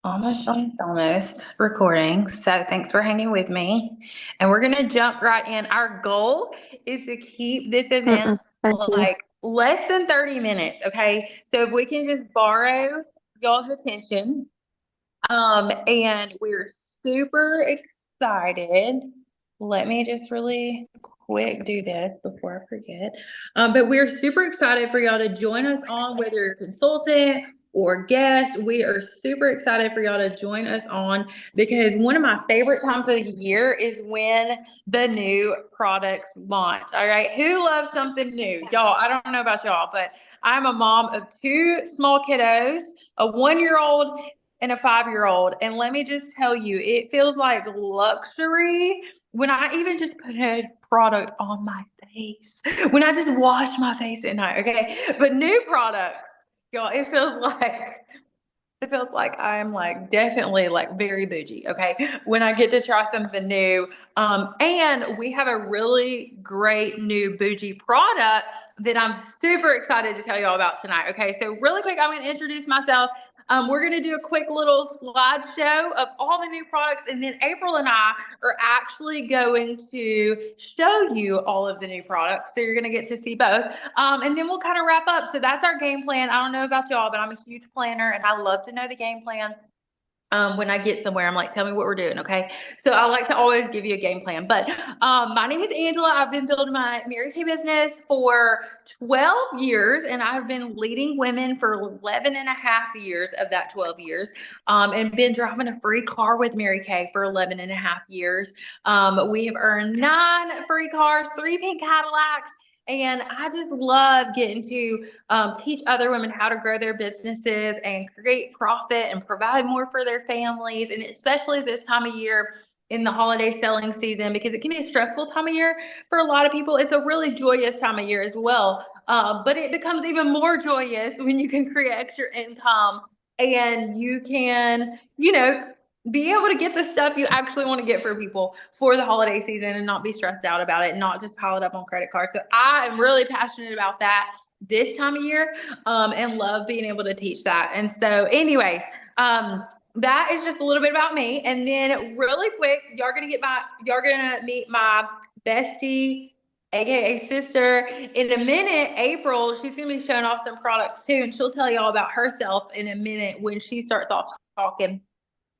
Almost recording. So thanks for hanging with me. And we're going to jump right in. Our goal is to keep this event Thank you. like less than 30 minutes. Okay. So if we can just borrow y'all's attention. And we're super excited. Let me just really quick do this before I forget. But we're super excited for y'all to join us on, whether you're a consultant or guest. We are super excited for y'all to join us on because one of my favorite times of the year is when the new products launch. All right. Who loves something new? Y'all, I don't know about y'all, but I'm a mom of two small kiddos, a 1 year old and a 5 year old. And let me just tell you, it feels like luxury when I even just put a product on my face, when I just wash my face at night. Okay. But new products, y'all, it feels like I'm like definitely like very bougie. Okay. When I get to try something new. And we have a really great new bougie product that I'm super excited to tell y'all about tonight. Okay. So really quick, I'm going to introduce myself. We're going to do a quick little slideshow of all the new products. And then April and I are actually going to show you all of the new products. So you're going to get to see both. And then we'll kind of wrap up. So that's our game plan. I don't know about y'all, but I'm a huge planner and I love to know the game plan. When I get somewhere, I'm like, tell me what we're doing. Okay. So I like to always give you a game plan. But my name is Angela. I've been building my Mary Kay business for 12 years, and I've been leading women for 11 and a half years of that 12 years, and been driving a free car with Mary Kay for 11 and a half years. We have earned 9 free cars, 3 pink Cadillacs. And I just love getting to teach other women how to grow their businesses and create profit and provide more for their families. And especially this time of year in the holiday selling season, because it can be a stressful time of year for a lot of people. It's a really joyous time of year as well. But it becomes even more joyous when you can create extra income and you can, be able to get the stuff you actually want to get for people for the holiday season and not be stressed out about it, and not just pile it up on credit cards. So I am really passionate about that this time of year, and love being able to teach that. And so, anyways, that is just a little bit about me. And then, really quick, y'all gonna meet my bestie, aka sister, in a minute. April, she's gonna be showing off some products too, and she'll tell you all about herself in a minute when she starts off talking.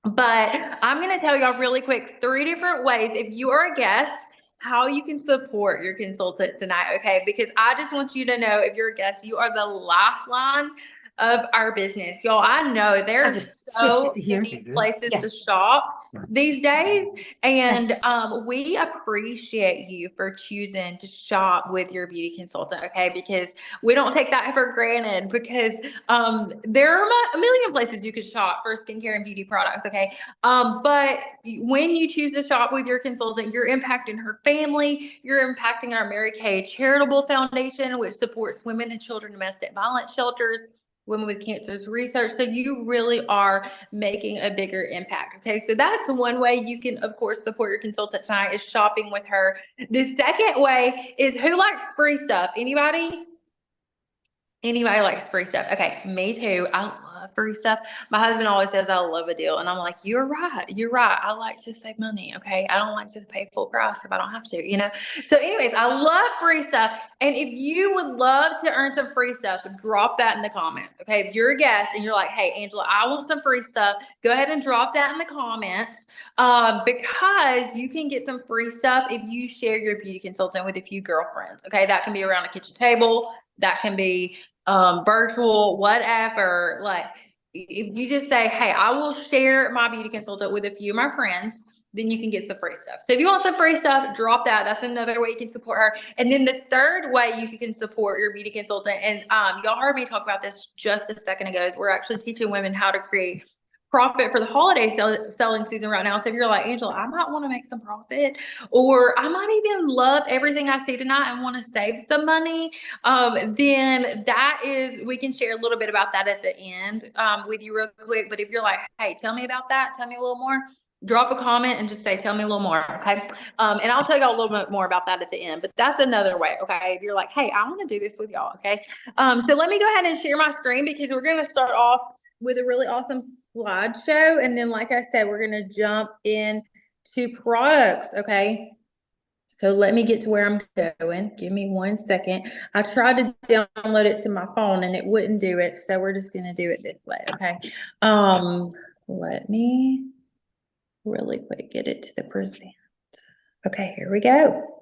But I'm going to tell y'all really quick 3 different ways, if you are a guest, how you can support your consultant tonight. Okay. Because I just want you to know, if you're a guest, you are the lifeline of our business. Y'all, I know there I are just switched it so to here. many places Yeah. to shop these days. Okay. And we appreciate you for choosing to shop with your beauty consultant. Okay. Because we don't take that for granted, because there are a million places you could shop for skincare and beauty products. Okay. But when you choose to shop with your consultant, you're impacting her family. You're impacting our Mary Kay Charitable Foundation, which supports women and children domestic violence shelters, women with cancers research. So you really are making a bigger impact. Okay. So that's one way you can, of course, support your consultant tonight, is shopping with her. The second way is, who likes free stuff? Anybody likes free stuff? Okay, me too. I love free stuff. My husband always says I love a deal, and I'm like, you're right. You're right. I like to save money. Okay, I don't like to pay full price if I don't have to. So, anyways, I love free stuff. And if you would love to earn some free stuff, drop that in the comments. Okay, if you're a guest and you're like, hey, Angela, I want some free stuff, go ahead and drop that in the comments, because you can get some free stuff if you share your beauty consultant with a few girlfriends. Okay, that can be around a kitchen table. That can be virtual, whatever. Like, if you just say, hey, I will share my beauty consultant with a few of my friends, then you can get some free stuff. So if you want some free stuff, drop that. That's another way you can support her. And then the third way you can support your beauty consultant, and y'all heard me talk about this just a second ago, is we're actually teaching women how to create profit for the holiday selling season right now. So if you're like, Angela, I might want to make some profit, or I might even love everything I see tonight and want to save some money, then we can share a little bit about that at the end, with you real quick. But if you're like, hey, tell me about that, tell me a little more, drop a comment and just say, tell me a little more. Okay. And I'll tell y'all a little bit more about that at the end, but that's another way. Okay. If you're like, hey, I want to do this with y'all. Okay. So let me go ahead and share my screen, because we're going to start off with a really awesome slideshow. And then, like I said, we're going to jump in to products. Okay. So let me get to where I'm going. Give me 1 second. I tried to download it to my phone and it wouldn't do it. So we're just going to do it this way. Okay. Let me really quick get it to the present. Okay, here we go.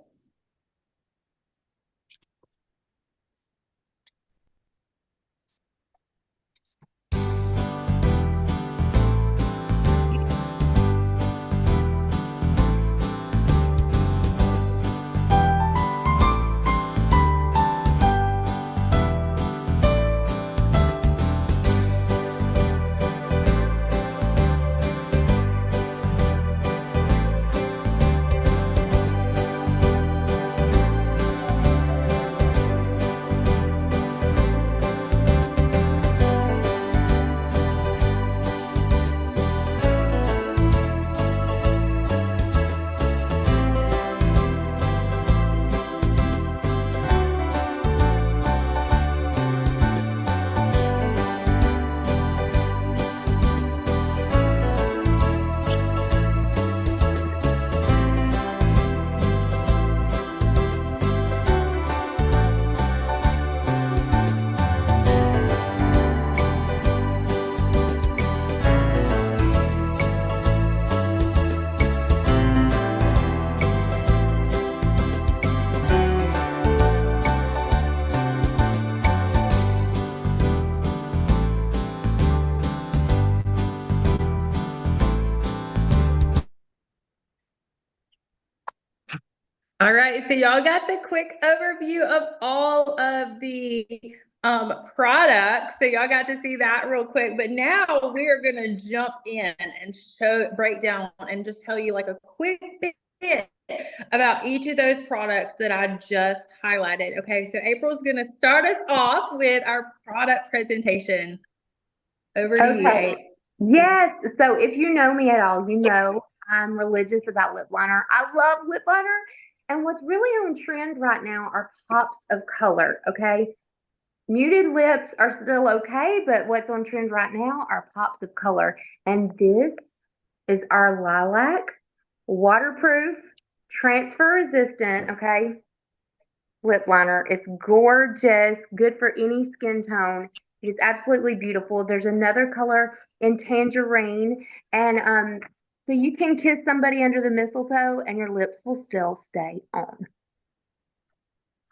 All right, so y'all got the quick overview of all of the products. So y'all got to see that real quick. But now we're gonna jump in and break down and just tell you like a quick bit about each of those products that I just highlighted. Okay, so April's gonna start us off with our product presentation. Over to you, April. Yes. So if you know me at all, you know I'm religious about lip liner. I love lip liner. And what's really on trend right now are pops of color. Okay. Muted lips are still okay, but what's on trend right now are pops of color. And this is our lilac, waterproof, transfer resistant, okay, lip liner. It's gorgeous, good for any skin tone. It is absolutely beautiful. There's another color in tangerine, and so you can kiss somebody under the mistletoe and your lips will still stay on.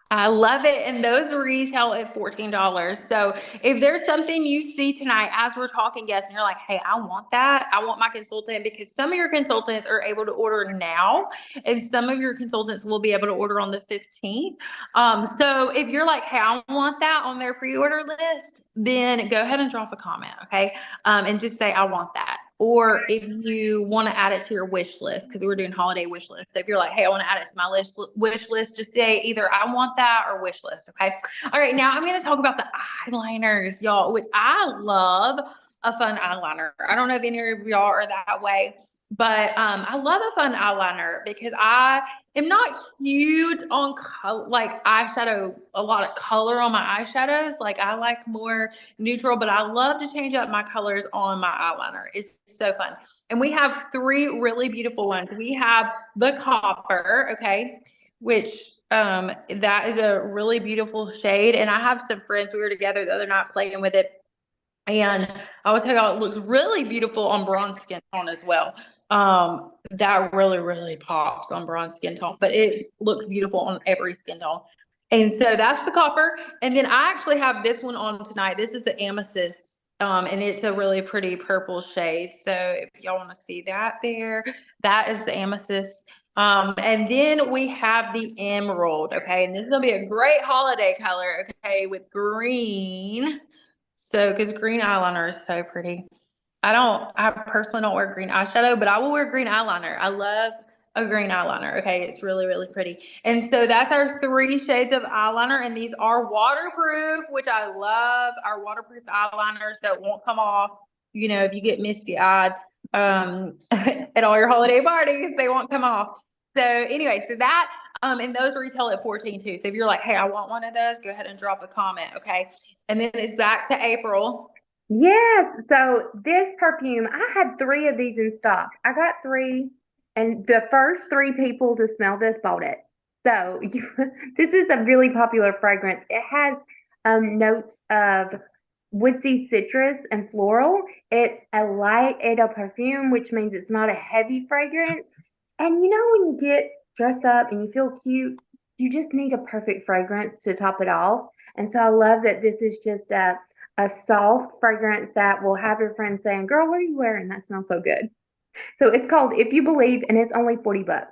I love it. And those retail at $14. So if there's something you see tonight as we're talking guests and you're like, hey, I want that. I want my consultant, because some of your consultants are able to order now. And some of your consultants will be able to order on the 15th. So if you're like, hey, I want that on their pre-order list, then go ahead and drop a comment. Okay. And just say, I want that. Or if you want to add it to your wish list, because we're doing holiday wish list. So if you're like, hey, I want to add it to my wish list, just say either I want that or wish list. Okay. All right. Now I'm going to talk about the eyeliners, y'all, which I love a fun eyeliner. I don't know if any of y'all are that way, but I love a fun eyeliner because I am not huge on like eyeshadow, a lot of color on my eyeshadows. Like I like more neutral, but I love to change up my colors on my eyeliner. It's so fun. And we have three really beautiful ones. We have the copper, okay, which that is a really beautiful shade. And I have some friends, we were together the other night playing with it. And I will tell y'all, it looks really beautiful on bronze skin tone as well. That really, really pops on bronze skin tone, but it looks beautiful on every skin tone. And so that's the copper. And then I actually have this one on tonight. This is the amethyst. And it's a really pretty purple shade. So if y'all want to see that there, that is the amethyst. And then we have the emerald. Okay. And this is going to be a great holiday color. Okay. With green. So, because green eyeliner is so pretty. I personally don't wear green eyeshadow, but I will wear green eyeliner. I love a green eyeliner. Okay. It's really, really pretty. And so that's our three shades of eyeliner. And these are waterproof, which I love. Our waterproof eyeliners that won't come off. You know, if you get misty eyed at all your holiday parties, they won't come off. So anyway, so that and those retail at 14 too. So if you're like, hey, I want one of those, go ahead and drop a comment. Okay. And then it's back to April. Yes. So this perfume, I had three of these in stock. I got three, and the first three people to smell this bought it. So this is a really popular fragrance. It has notes of woodsy citrus and floral. It's a light eau de perfume, which means it's not a heavy fragrance. And you know, when you get dressed up and you feel cute, you just need a perfect fragrance to top it off. And so I love that this is just a soft fragrance that will have your friends saying, "Girl, what are you wearing? That smells so good." So it's called If You Believe, and it's only 40 bucks.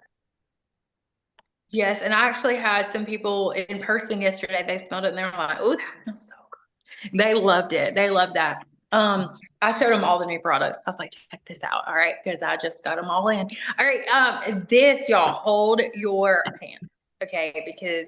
Yes, and I actually had some people in person yesterday. They smelled it and they were like, "Oh, that smells so good." They loved it. They loved that. I showed them all the new products. I was like, check this out. All right, because I just got them all in. All right, this y'all hold your pants, okay? Because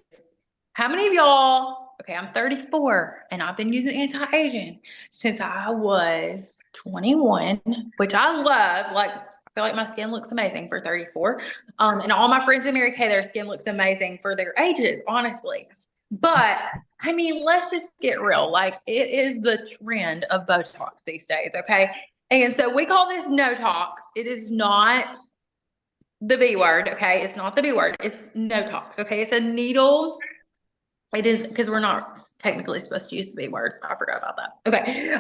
how many of y'all? Okay, I'm 34 and I've been using anti-aging since I was 21, which I love. Like, I feel like my skin looks amazing for 34. And all my friends in Mary Kay, their skin looks amazing for their ages, honestly. But I mean, let's just get real. Like, it is the trend of Botox these days, okay? And so we call this no tox. It is not the B word, okay? It's not the B word. It's no tox, okay? It's a needle. It is because we're not technically supposed to use the B word. I forgot about that. Okay.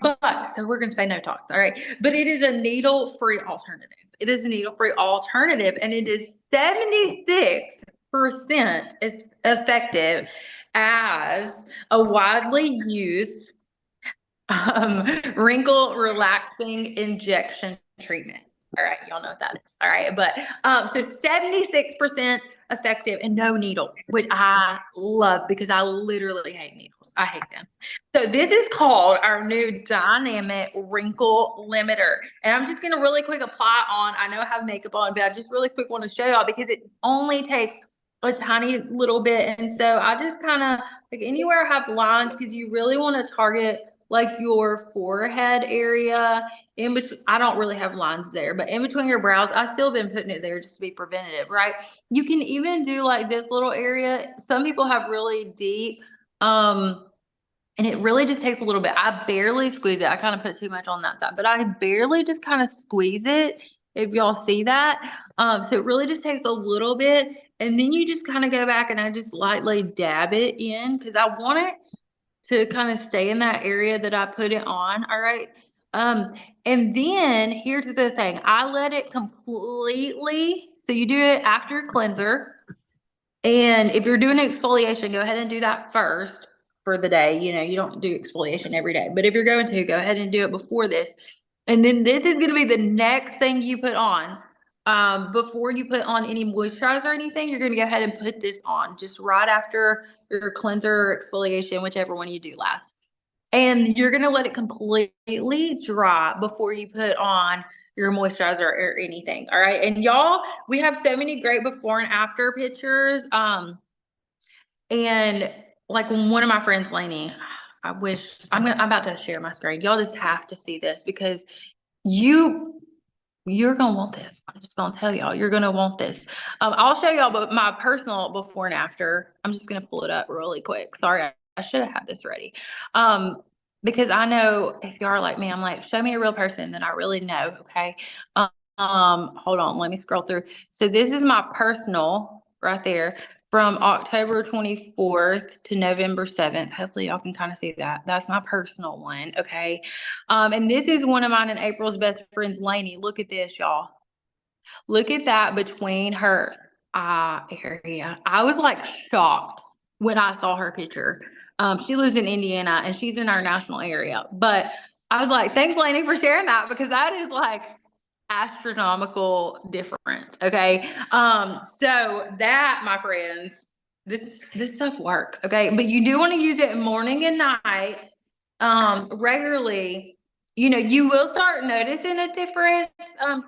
But so we're gonna say no tox, all right. But it is a needle-free alternative. It is a needle-free alternative, and it is 76% as effective as a widely used wrinkle relaxing injection treatment. All right, y'all know what that is. All right, but so 76% effective and no needles, which I love because I literally hate needles. I hate them. So this is called our new dynamic wrinkle limiter. And I'm just gonna really quick apply on. I know I have makeup on, but I just really quick want to show y'all because it only takes a tiny little bit. And so I just kind of like anywhere I have lines, because you really want to target like your forehead area in between. I don't really have lines there, but in between your brows, I still been putting it there just to be preventative, right? You can even do like this little area. Some people have really deep, and it really just takes a little bit. I barely squeeze it. I kind of put too much on that side, but I barely just kind of squeeze it. If y'all see that. So it really just takes a little bit. And then you just kind of go back and I just lightly dab it in because I want it to kind of stay in that area that I put it on. All right. And then here's the thing. I let it completely. So you do it after your cleanser. And if you're doing exfoliation, go ahead and do that first for the day. You know, you don't do exfoliation every day, but if you're going to, go ahead and do it before this. And then this is going to be the next thing you put on. Before you put on any moisturizer or anything, you're going to go ahead and put this on just right after your cleanser or exfoliation, whichever one you do last. And you're going to let it completely dry before you put on your moisturizer or anything. All right. And y'all, we have so many great before and after pictures. And like one of my friends, Lainey, I wish I'm about to share my screen. Y'all just have to see this because you're gonna want this. I'm just gonna tell y'all, you're gonna want this. I'll show y'all but my personal before and after. I'm just gonna pull it up really quick. Sorry, I should have had this ready. Because I know if y'all are like me, I'm like, show me a real person, then I really know. Okay. Hold on, let me scroll through. So this is my personal right there from October 24th to November 7th. Hopefully y'all can kind of see that. That's my personal one. Okay. And this is one of mine and April's best friends, Lainey. Look at this, y'all. Look at that between her eye area. I was like shocked when I saw her picture. She lives in Indiana and she's in our national area. But I was like, thanks, Lainey, for sharing that because that is like astronomical difference. Okay. So that, my friends, this stuff works. Okay. But you do want to use it morning and night, regularly. You know, you will start noticing a difference,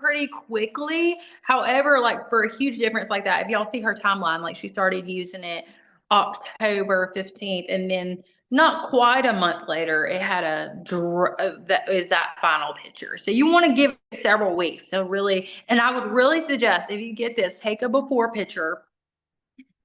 pretty quickly. However, like for a huge difference like that, if y'all see her timeline, like she started using it October 15th and then not quite a month later, it had that is that final picture. So you want to give it several weeks. So really, and I would really suggest if you get this, take a before picture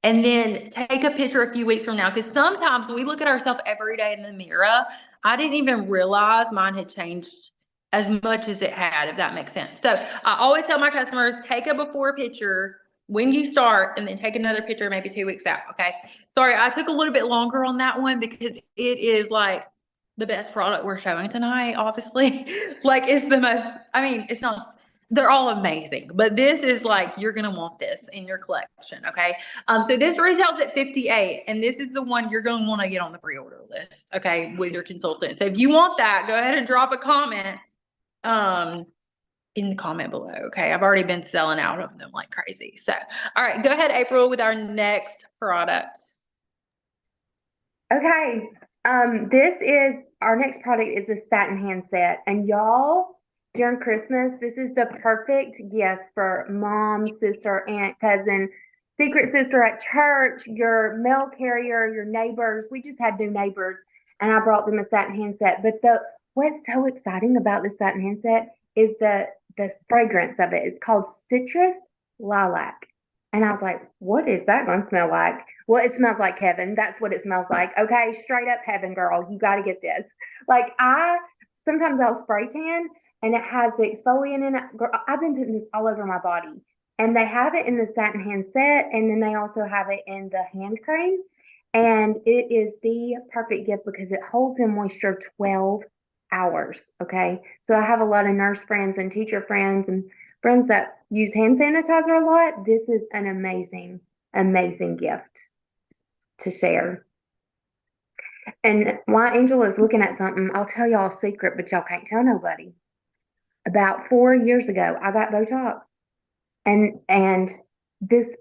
and then take a picture a few weeks from now. Because sometimes we look at ourselves every day in the mirror I didn't even realize mine had changed as much as it had, if that makes sense. So I always tell my customers, take a before picture when you start and then take another picture maybe 2 weeks out. Okay. Sorry, I took a little bit longer on that one because it is like the best product we're showing tonight, obviously. Like it's the most, I mean, it's not, they're all amazing, but this is like, you're going to want this in your collection. Okay. So this retails at 58, and this is the one you're going to want to get on the pre-order list. Okay. With your consultant. So if you want that, go ahead and drop a comment, in the comment below. Okay. I've already been selling out of them like crazy. So, all right, go ahead, April, with our next product. Okay. This is our next product is a satin handset. And y'all, during Christmas, this is the perfect gift for mom, sister, aunt, cousin, secret sister at church, your mail carrier, your neighbors. We just had new neighbors, and I brought them a satin handset. But what's so exciting about the satin handset is the fragrance of it. It's called Citrus Lilac. And I was like, what is that going to smell like? Well, it smells like heaven. That's what it smells like. Okay, straight up heaven, girl. You got to get this. Like sometimes I'll spray tan and it has the exfoliant in it. Girl, I've been putting this all over my body. And they have it in the satin handset, and then they also have it in the hand cream. And it is the perfect gift because it holds in moisture 12 hours. Okay, so I have a lot of nurse friends and teacher friends and friends that use hand sanitizer a lot. This is an amazing, amazing gift to share. And while Angel is looking at something, I'll tell y'all a secret, but y'all can't tell nobody. About 4 years ago, I got Botox, and this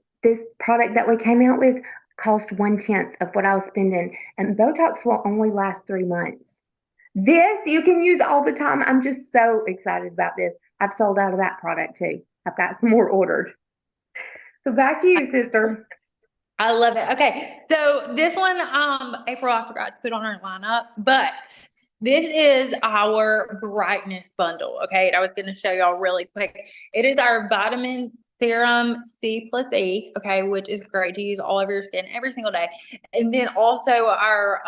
product that we came out with cost 1/10 of what I was spending, and Botox will only last 3 months. This you can use all the time. I'm just so excited about this. I've sold out of that product too. I've got some more ordered. So back to you, sister. I love it. Okay. So this one, April, I forgot to put on our lineup, but this is our brightness bundle. Okay. And I was going to show y'all really quick. It is our vitamin serum C+E. Okay. Which is great to use all over your skin every single day. And then also our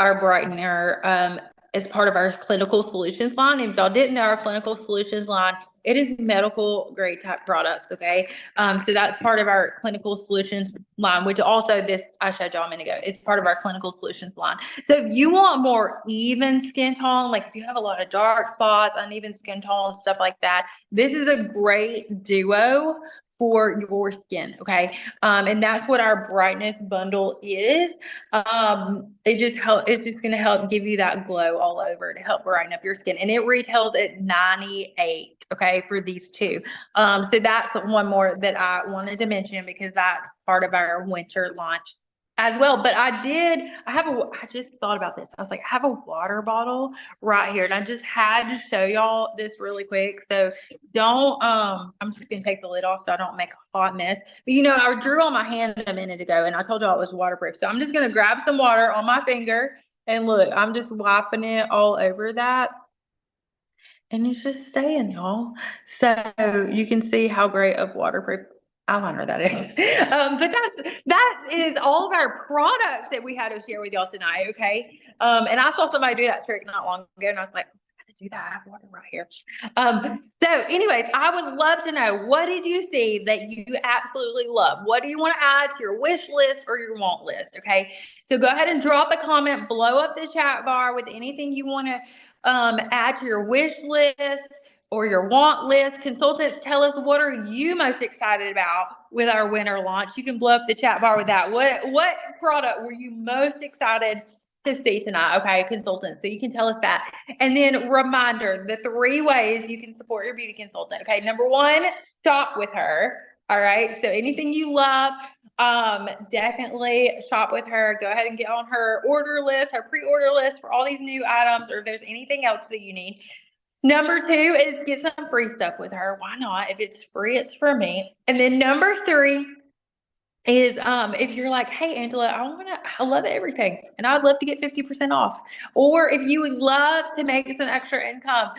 brightener, is part of our clinical solutions line. And if y'all didn't know, our clinical solutions line, it is medical grade type products. Okay. So that's part of our clinical solutions line, which also this I showed y'all a minute ago is part of our clinical solutions line. So if you want more even skin tone, like if you have a lot of dark spots, uneven skin tone, stuff like that, this is a great duo for your skin. Okay. And that's what our brightness bundle is. It's just going to help give you that glow all over to help brighten up your skin. And it retails at $98. Okay. For these two. So that's one more that I wanted to mention because that's part of our winter launch as well. But I just thought about this. I was like, I have a water bottle right here, and I just had to show y'all this really quick. So don't, I'm just going to take the lid off so I don't make a hot mess. But I drew on my hand a minute ago and I told y'all it was waterproof. So I'm just going to grab some water on my finger and look, I'm just wiping it all over that. And it's just staying, y'all. So you can see how great of waterproof eyeliner that is. But that is all of our products that we had to share with y'all tonight. Okay. And I saw somebody do that trick not long ago, and I was like, I gotta do that. I have water right here. So anyways, I would love to know, what did you see that you absolutely love? What do you want to add to your wish list or your want list? Okay. So go ahead and drop a comment, blow up the chat bar with anything you want to add to your wish list or your want list. Consultants, tell us, what are you most excited about with our winter launch? You can blow up the chat bar with that. What product were you most excited to see tonight? Okay, consultants. So you can tell us that. And then reminder, the 3 ways you can support your beauty consultant. Okay, number 1, shop with her. All right. So anything you love, definitely shop with her. Go ahead and get on her order list, her pre-order list for all these new items, or if there's anything else that you need. Number 2 is get some free stuff with her. Why not? If it's free, it's for me. And then number 3, is if you're like, hey Angela, I love everything and I'd love to get 50% off. Or if you would love to make some extra income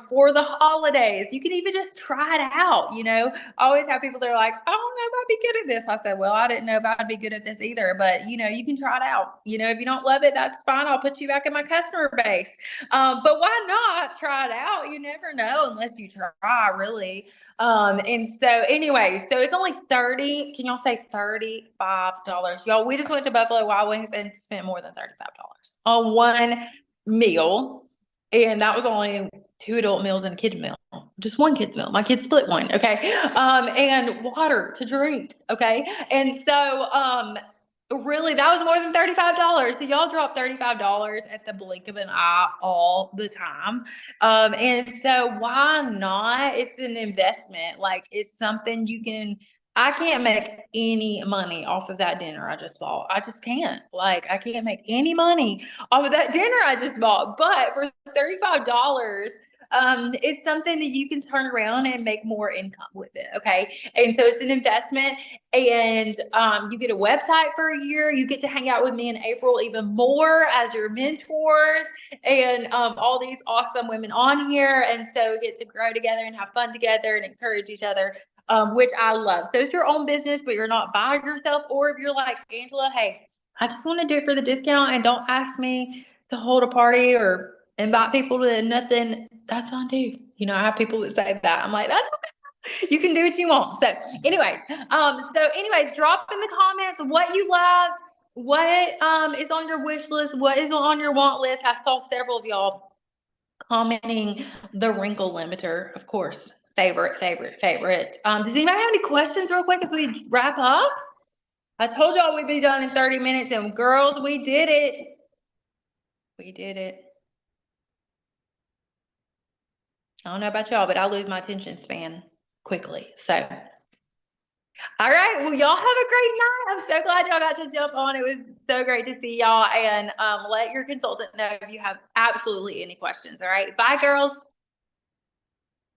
for the holidays, you can even just try it out. I always have people that are like, I don't know if I'd be good at this. I said, well, I didn't know if I'd be good at this either, but you can try it out. If you don't love it, that's fine. I'll put you back in my customer base. But why not try it out? You never know unless you try, really. And so anyway, so it's only 30, can y'all say $35? Y'all, we just went to Buffalo Wild Wings and spent more than $35 on one meal. And that was only 2 adult meals and a kid meal. Just one kid's meal. My kids split one. Okay. And water to drink. Okay. And so, really, that was more than $35. So y'all drop $35 at the blink of an eye all the time. And so why not? It's an investment. Like, it's something I can't make any money off of that dinner I just bought. I just can't. Like, I can't make any money off of that dinner I just bought. But for $35, it's something that you can turn around and make more income with it. Okay. And so it's an investment, and you get a website for a year. You get to hang out with me in April even more as your mentors, and all these awesome women on here. And so we get to grow together and have fun together and encourage each other, which I love. So it's your own business, but you're not by yourself. Or if you're like, Angela, hey, I just want to do it for the discount and don't ask me to hold a party or invite people to nothing, that's fine too. I have people that say that. I'm like, that's okay. You can do what you want. So anyways, drop in the comments what you love, what is on your wish list, what is on your want list. I saw several of y'all commenting the wrinkle limiter, of course. Favorite. Does anybody have any questions real quick as we wrap up? I told y'all we'd be done in 30 minutes, and girls, we did it. We did it. I don't know about y'all, but I lose my attention span quickly. So, all right. Well, y'all have a great night. I'm so glad y'all got to jump on. It was so great to see y'all. And let your consultant know if you have absolutely any questions. All right. Bye, girls.